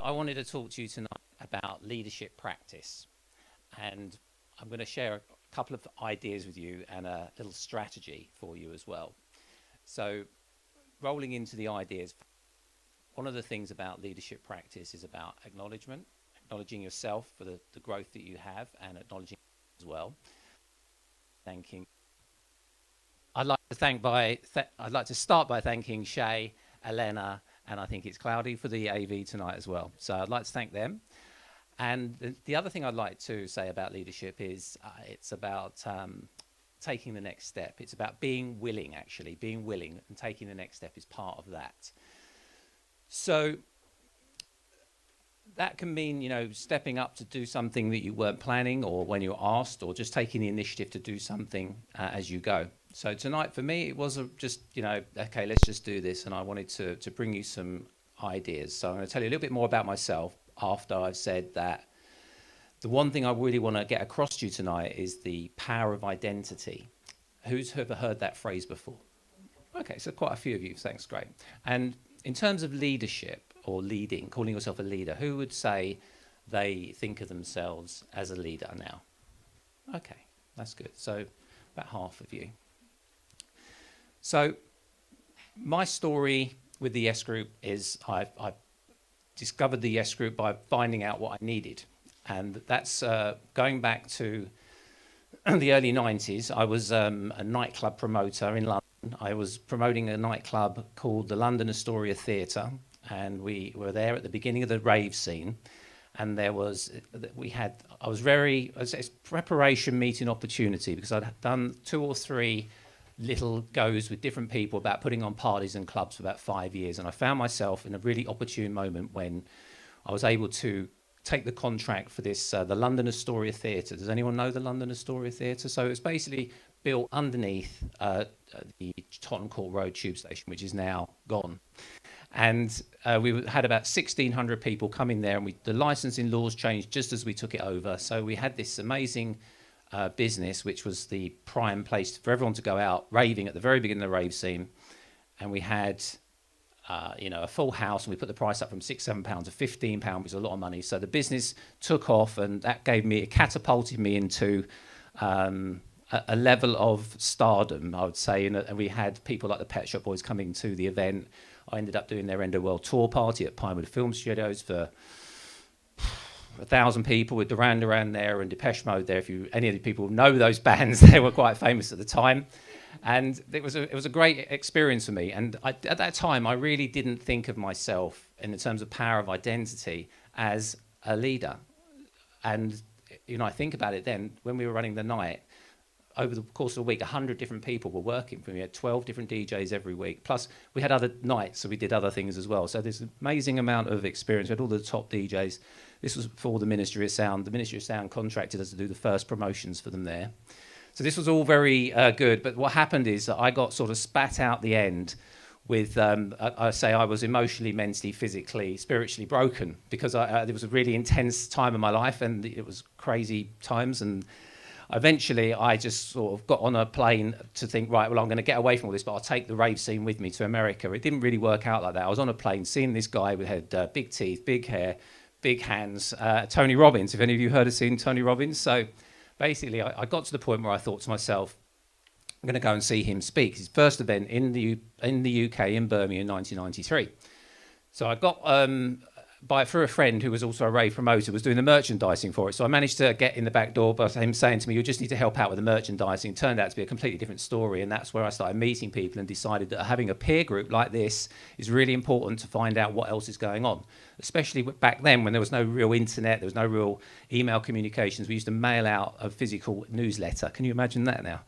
I wanted to talk to you tonight about leadership practice. And I'm going to share a couple of ideas with you and a little strategy for you as well. So, rolling into the ideas, one of the things about leadership practice is about acknowledgement, acknowledging yourself for the growth that you have and acknowledging as well. Thanking. I'd like to start by thanking Shay, Elena, and I think it's Cloudy for the AV tonight as well. So I'd like to thank them. And the other thing I'd like to say about leadership is it's about taking the next step. It's about being willing, actually. Being willing and taking the next step is part of that. So that can mean, stepping up to do something that you weren't planning or when you were asked, or just taking the initiative to do something as you go. So tonight for me, it was just, okay, let's just do this. And I wanted to bring you some ideas. So I'm going to tell you a little bit more about myself after I've said that. The one thing I really want to get across to you tonight is the power of identity. Who's ever heard that phrase before? Okay, so quite a few of you. Thanks, great. And in terms of leadership or leading, calling yourself a leader, who would say they think of themselves as a leader now? Okay, that's good. So about half of you. So my story with the Yes Group is I discovered the Yes Group by finding out what I needed. And that's going back to the early 90s. I was a nightclub promoter in London. I was promoting a nightclub called the London Astoria Theatre. And we were there at the beginning of the rave scene. And it was preparation meeting opportunity, because I'd done 2 or 3 little goes with different people about putting on parties and clubs for about 5 years. And I found myself in a really opportune moment when I was able to take the contract for this, the London Astoria Theatre. Does anyone know the London Astoria Theatre? So it's basically built underneath the Tottenham Court Road tube station, which is now gone. And we had about 1,600 people come in there, and the licensing laws changed just as we took it over. So we had this amazing business, which was the prime place for everyone to go out raving at the very beginning of the rave scene. And we had, a full house, and we put the price up from £6-7 to £15, which is a lot of money. So the business took off, and that catapulted me into a level of stardom, I would say. And we had people like the Pet Shop Boys coming to the event. I ended up doing their End of World tour party at Pinewood Film Studios for 1,000 people, with Duran Duran there and Depeche Mode there. If any of the people know those bands, they were quite famous at the time. And it was a great experience for me. And at that time, I really didn't think of myself in terms of power of identity as a leader. And, I think about it then, when we were running the night, over the course of a week, 100 different people were working for me. We had 12 different DJs every week. Plus, we had other nights, so we did other things as well. So there's an amazing amount of experience. We had all the top DJs. This was before the Ministry of Sound. The Ministry of Sound contracted us to do the first promotions for them there. So this was all very good. But what happened is that I got sort of spat out the end with, I say I was emotionally, mentally, physically, spiritually broken, because there was a really intense time in my life, and it was crazy times. And eventually, I just sort of got on a plane to think, right, well, I'm going to get away from all this, but I'll take the rave scene with me to America. It didn't really work out like that. I was on a plane seeing this guy who had big teeth, big hair, big hands, Tony Robbins. If any of you heard of seeing Tony Robbins? So basically, I got to the point where I thought to myself, I'm going to go and see him speak. His first event in the UK, in Birmingham, in 1993. So I got... through a friend who was also a rave promoter, was doing the merchandising for it. So I managed to get in the back door by him saying to me, you just need to help out with the merchandising. It turned out to be a completely different story. And that's where I started meeting people and decided that having a peer group like this is really important to find out what else is going on. Especially back then, when there was no real internet, there was no real email communications. We used to mail out a physical newsletter. Can you imagine that now?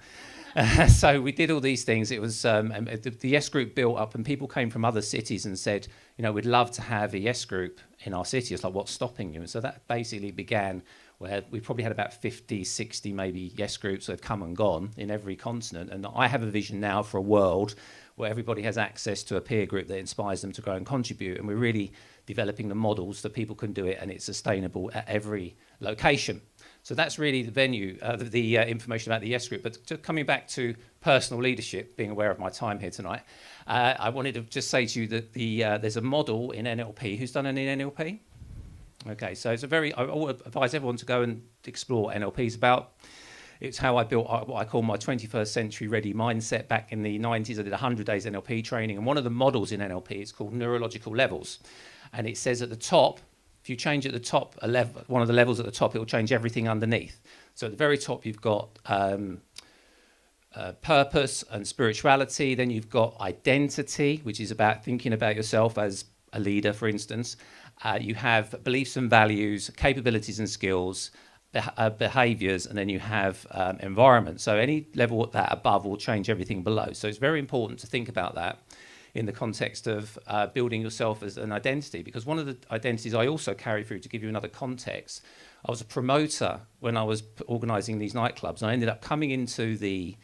So we did all these things. It was the Yes Group built up, and people came from other cities and said, we'd love to have a Yes Group in our city. It's like, what's stopping you? And so that basically began where we probably had about 50, 60 maybe Yes Groups that have come and gone in every continent. And I have a vision now for a world where everybody has access to a peer group that inspires them to go and contribute. And we're really developing the models that people can do it, and it's sustainable at every location. So that's really the venue, the information about the Yes Group. But coming back to personal leadership, being aware of my time here tonight, I wanted to just say to you that there's a model in NLP. Who's done any NLP? Okay, so I always advise everyone to go and explore what NLP is about. It's how I built what I call my 21st century ready mindset. Back in the 90s, I did 100 days NLP training. And one of the models in NLP is called neurological levels. And it says at the top, if you change at the top, one of the levels at the top, it will change everything underneath. So at the very top, you've got purpose and spirituality. Then you've got identity, which is about thinking about yourself as a leader, for instance. You have beliefs and values, capabilities and skills, behaviors, and then you have environment. So any level at that above will change everything below. So it's very important to think about that in the context of building yourself as an identity, because one of the identities I also carry through, to give you another context, I was a promoter when I was organising these nightclubs, and I ended up coming into the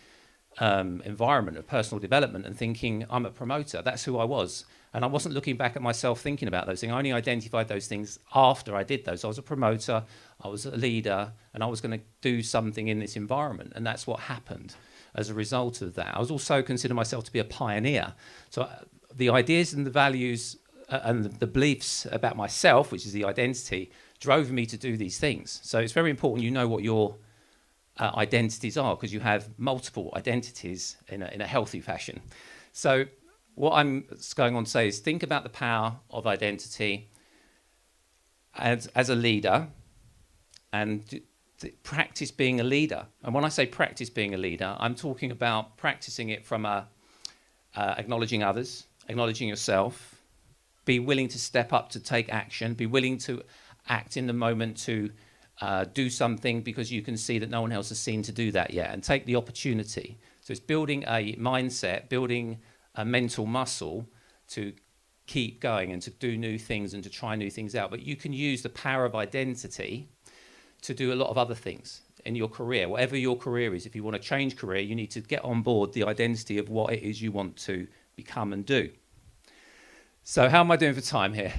environment of personal development and thinking, I'm a promoter, that's who I was. And I wasn't looking back at myself thinking about those things. I only identified those things after I did those. I was a promoter, I was a leader, and I was going to do something in this environment. And that's what happened as a result of that. I was also consider myself to be a pioneer. So the ideas and the values and the beliefs about myself, which is the identity, drove me to do these things. So it's very important you know what your identities are, because you have multiple identities in a healthy fashion. So what I'm going on to say is think about the power of identity as a leader, and practice being a leader. And when I say practice being a leader, I'm talking about practicing it from acknowledging others, acknowledging yourself, be willing to step up to take action, be willing to act in the moment to do something because you can see that no one else has seen to do that yet, and take the opportunity. So it's building a mindset, building a mental muscle to keep going and to do new things and to try new things out. But you can use the power of identity to do a lot of other things in your career, whatever your career is. If you want to change career, you need to get on board the identity of what it is you want to become and do. So how am I doing for time here?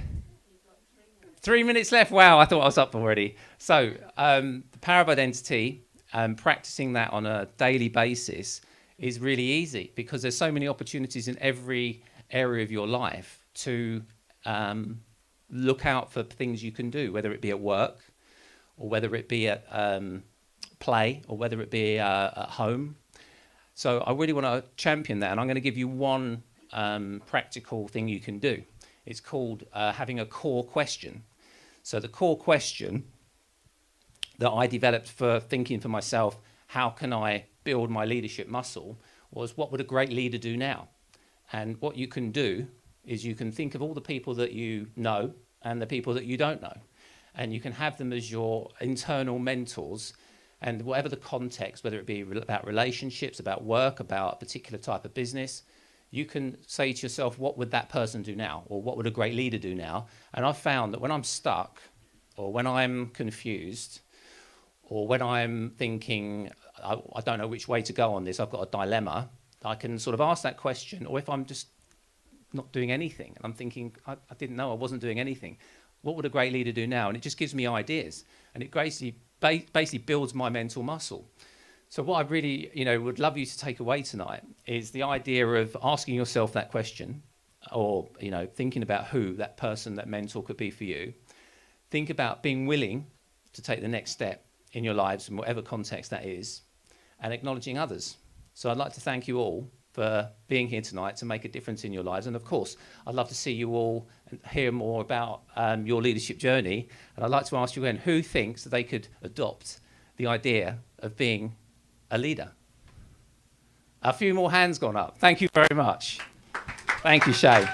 3 minutes left. Wow, I thought I was up already. So the power of identity, practicing that on a daily basis is really easy, because there's so many opportunities in every area of your life to look out for things you can do, whether it be at work or whether it be at play or whether it be at home. So I really want to champion that, and I'm going to give you one practical thing you can do. It's called having a core question. So the core question that I developed for thinking for myself, how can I build my leadership muscle, was what would a great leader do now? And what you can do is you can think of all the people that you know and the people that you don't know, and you can have them as your internal mentors. And whatever the context, whether it be about relationships, about work, about a particular type of business, you can say to yourself, what would that person do now? Or what would a great leader do now? And I've found that when I'm stuck, or when I'm confused, or when I'm thinking, I don't know which way to go on this, I've got a dilemma, I can sort of ask that question. Or if I'm just not doing anything, and I'm thinking, I didn't know I wasn't doing anything, what would a great leader do now? And it just gives me ideas. And it basically builds my mental muscle. So what I really, would love you to take away tonight is the idea of asking yourself that question, or, thinking about who that person, that mentor could be for you. Think about being willing to take the next step in your lives, in whatever context that is, and acknowledging others. So I'd like to thank you all for being here tonight to make a difference in your lives. And of course, I'd love to see you all and hear more about your leadership journey. And I'd like to ask you again, who thinks that they could adopt the idea of being a leader? A few more hands gone up. Thank you very much. Thank you, Shay.